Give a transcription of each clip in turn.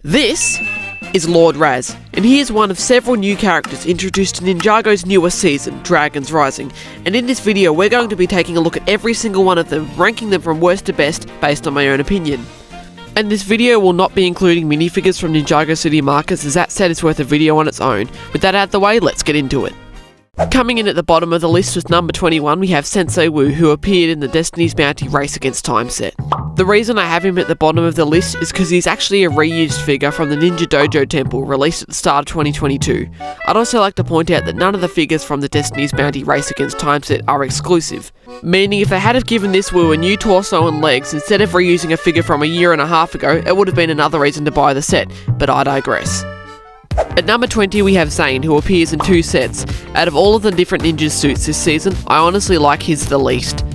This is Lord Raz, and he is one of several new characters introduced in Ninjago's newest season, Dragons Rising, and in this video we're going to be taking a look at every single one of them, ranking them from worst to best based on my own opinion. And this video will not be including minifigures from Ninjago City Markets, as that set is worth a video on its own. With that out of the way, let's get into it. Coming in at the bottom of the list with number 21, we have Sensei Wo, who appeared in the Destiny's Bounty Race Against Time set. The reason I have him at the bottom of the list is because he's actually a reused figure from the Ninja Dojo Temple released at the start of 2022. I'd also like to point out that none of the figures from the Destiny's Bounty Race Against Time set are exclusive, meaning if they had have given this Wo a new torso and legs instead of reusing a figure from a year and a half ago, it would have been another reason to buy the set, but I digress. At number 20 we have Zane, who appears in two sets. Out of all of the different ninja suits this season, I honestly like his the least.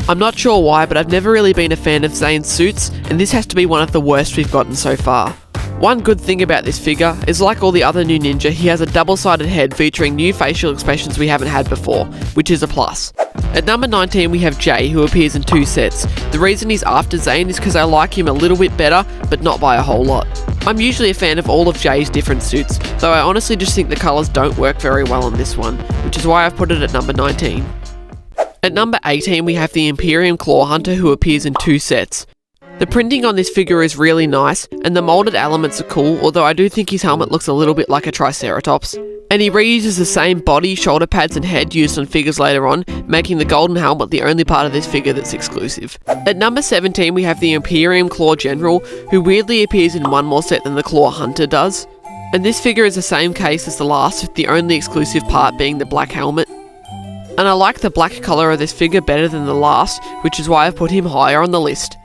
I'm not sure why, but I've never really been a fan of Zane's suits, and this has to be one of the worst we've gotten so far. One good thing about this figure is, like all the other new ninja, he has a double-sided head featuring new facial expressions we haven't had before, which is a plus. At number 19 we have Jay, who appears in two sets. The reason he's after Zane is because I like him a little bit better, but not by a whole lot. I'm usually a fan of all of Jay's different suits, though I honestly just think the colours don't work very well on this one, which is why I've put it at number 19. At number 18 we have the Imperium Claw Hunter, who appears in two sets. The printing on this figure is really nice, and the moulded elements are cool, although I do think his helmet looks a little bit like a Triceratops. And he reuses the same body, shoulder pads and head used on figures later on, making the golden helmet the only part of this figure that's exclusive. At number 17 we have the Imperium Claw General, who weirdly appears in one more set than the Claw Hunter does. And this figure is the same case as the last, with the only exclusive part being the black helmet. And I like the black colour of this figure better than the last, which is why I've put him higher on the list.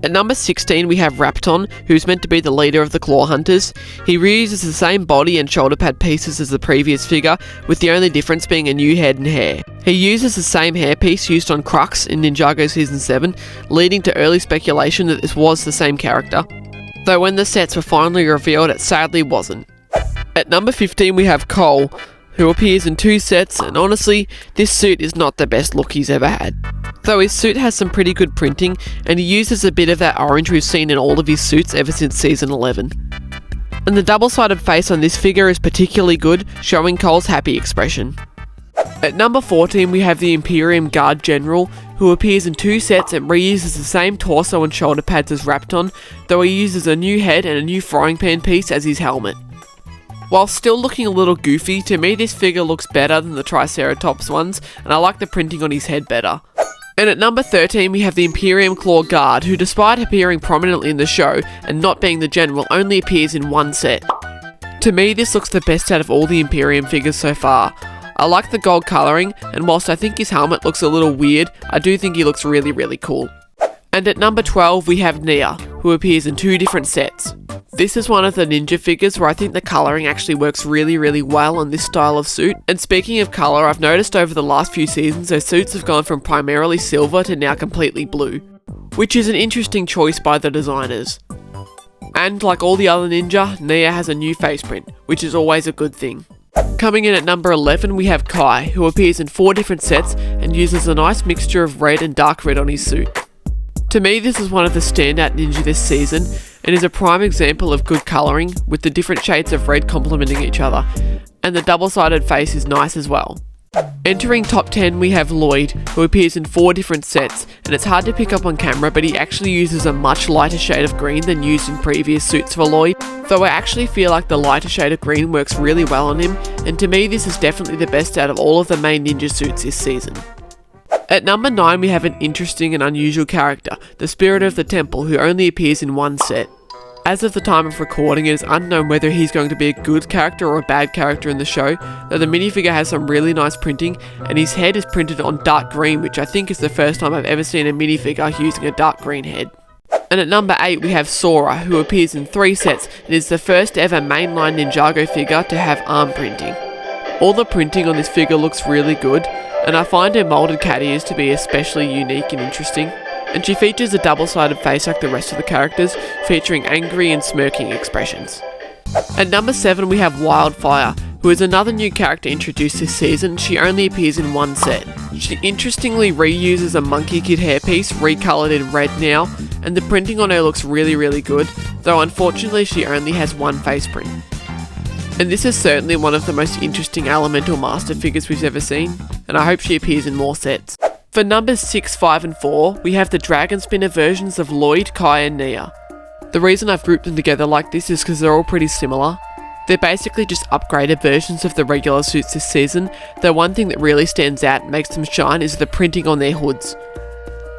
At number 16 we have Rapton, who's meant to be the leader of the Claw Hunters. He reuses the same body and shoulder pad pieces as the previous figure, with the only difference being a new head and hair. He uses the same hairpiece used on Crux in Ninjago Season 7, leading to early speculation that this was the same character, though when the sets were finally revealed it sadly wasn't. At number 15 we have Cole, who appears in two sets, and honestly, this suit is not the best look he's ever had. Though his suit has some pretty good printing, and he uses a bit of that orange we've seen in all of his suits ever since Season 11. And the double-sided face on this figure is particularly good, showing Cole's happy expression. At number 14 we have the Imperium Guard General, who appears in two sets and reuses the same torso and shoulder pads as Rapton, though he uses a new head and a new frying pan piece as his helmet. While still looking a little goofy, to me this figure looks better than the Triceratops ones, and I like the printing on his head better. And at number 13 we have the Imperium Claw Guard, who despite appearing prominently in the show and not being the general, only appears in one set. To me this looks the best out of all the Imperium figures so far. I like the gold colouring, and whilst I think his helmet looks a little weird, I do think he looks really cool. And at number 12 we have Nia, who appears in two different sets. This is one of the ninja figures where I think the colouring actually works really well on this style of suit. And speaking of colour, I've noticed over the last few seasons their suits have gone from primarily silver to now completely blue, which is an interesting choice by the designers. And like all the other ninja, Nia has a new face print, which is always a good thing. Coming in at number 11 we have Kai, who appears in four different sets and uses a nice mixture of red and dark red on his suit. To me this is one of the standout ninja this season, and is a prime example of good colouring, with the different shades of red complementing each other, and the double-sided face is nice as well. Entering top 10 we have Lloyd, who appears in four different sets, and it's hard to pick up on camera, but he actually uses a much lighter shade of green than used in previous suits for Lloyd, though I actually feel like the lighter shade of green works really well on him, and to me this is definitely the best out of all of the main ninja suits this season. At number 9 we have an interesting and unusual character, the Spirit of the Temple, who only appears in one set. As of the time of recording, it is unknown whether he's going to be a good character or a bad character in the show, though the minifigure has some really nice printing, and his head is printed on dark green, which I think is the first time I've ever seen a minifigure using a dark green head. And at number 8 we have Sora, who appears in three sets and is the first ever mainline Ninjago figure to have arm printing. All the printing on this figure looks really good, and I find her moulded cat ears to be especially unique and interesting, and she features a double-sided face like the rest of the characters, featuring angry and smirking expressions. At number 7 we have Wildfire, who is another new character introduced this season. She only appears in one set. She interestingly reuses a Monkey Kid hairpiece, recoloured in red now, and the printing on her looks really good, though unfortunately she only has one face print. And this is certainly one of the most interesting elemental master figures we've ever seen, and I hope she appears in more sets. For numbers 6, 5 and 4, we have the Dragon Spinner versions of Lloyd, Kai and Nia. The reason I've grouped them together like this is because they're all pretty similar. They're basically just upgraded versions of the regular suits this season, though one thing that really stands out and makes them shine is the printing on their hoods.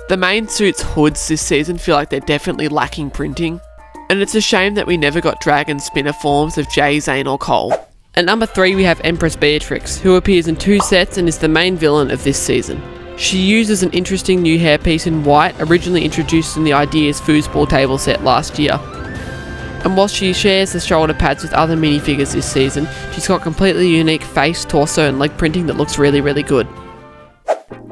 The main suits' hoods this season feel like they're definitely lacking printing, and it's a shame that we never got Dragon Spinner forms of Jay, Zane or Cole. At number 3 we have Empress Beatrix, who appears in 2 sets and is the main villain of this season. She uses an interesting new hairpiece in white, originally introduced in the Ideas Foosball table set last year. And whilst she shares the shoulder pads with other minifigures this season, she's got completely unique face, torso and leg printing that looks really good.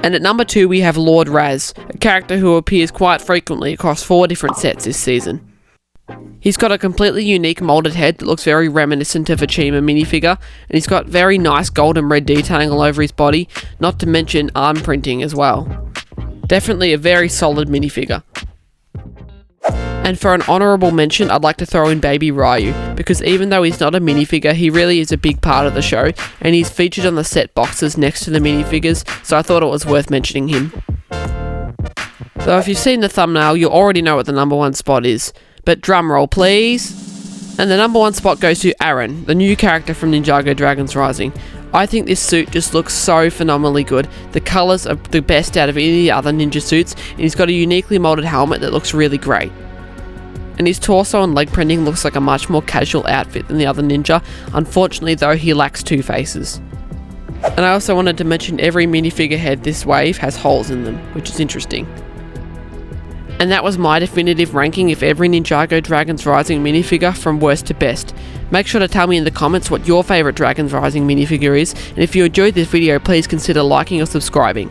And at number 2 we have Lord Raz, a character who appears quite frequently across 4 different sets this season. He's got a completely unique moulded head that looks very reminiscent of a Chima minifigure, and he's got very nice gold and red detailing all over his body, not to mention arm printing as well. Definitely a very solid minifigure. And for an honourable mention, I'd like to throw in baby Rayu, because even though he's not a minifigure, he really is a big part of the show, and he's featured on the set boxes next to the minifigures, so I thought it was worth mentioning him. So if you've seen the thumbnail, you already know what the number 1 spot is, but drum roll please. And the number 1 spot goes to Aaron, the new character from Ninjago Dragons Rising. I think this suit just looks so phenomenally good. The colours are the best out of any of the other ninja suits, and he's got a uniquely moulded helmet that looks really great. And his torso and leg printing looks like a much more casual outfit than the other ninja. Unfortunately though, he lacks 2 faces. And I also wanted to mention every minifigure head this wave has holes in them, which is interesting. And that was my definitive ranking of every Ninjago Dragons Rising minifigure from worst to best. Make sure to tell me in the comments what your favourite Dragons Rising minifigure is, and if you enjoyed this video please consider liking or subscribing.